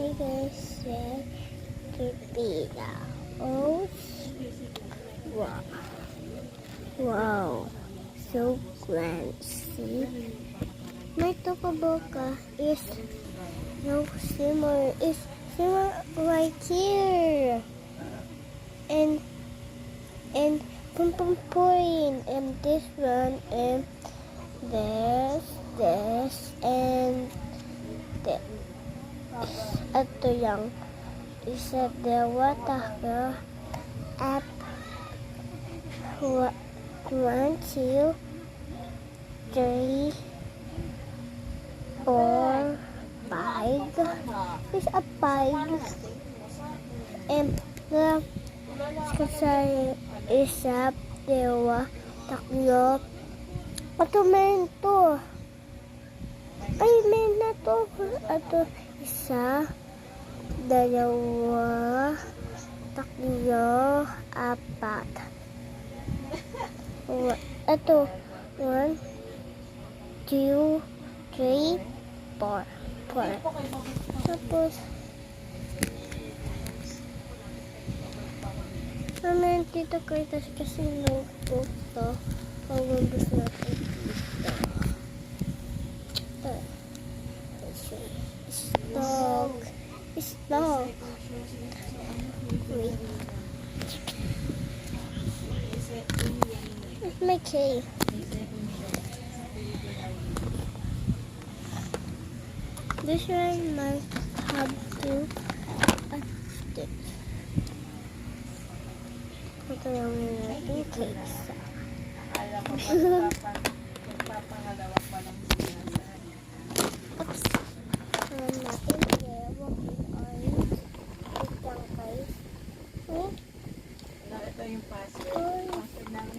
Hey guys, tortilla. Oh, wow. Wow. So grand. See? My tokaboka is no simmer. Is simmer right here. And pum pum point. And this one and this and this. Ito yung isa dalawa up 1, 2, 3, 4, 5. Is a 5. And kasi isa dalawa tatlo. Ito meron to. Ay, meron na to. Ito isa, dalawa, tatlo, apat. Ito, 1, 2, 3, 4. Tapos, naman dito kasi notebook to. Pag-ubus natin dito. Stock. Wait. It's my key. This one must have to stick. Ito lang natin cakes. Oops. Natin yellow and orange. Ito lang guys. Ito yung password. Password namin.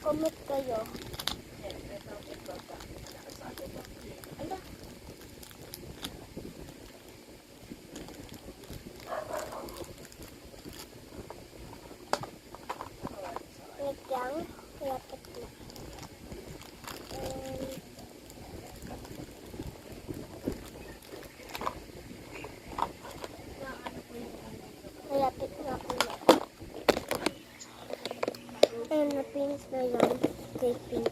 Comment kayo. Ala. Wait lang. Lapit na. Malapit na ako na. Ayun, na-pins na yan. Taping.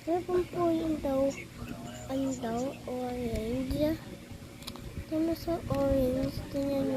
Meron po yung daw, orange. Ito sa orange. Tingnan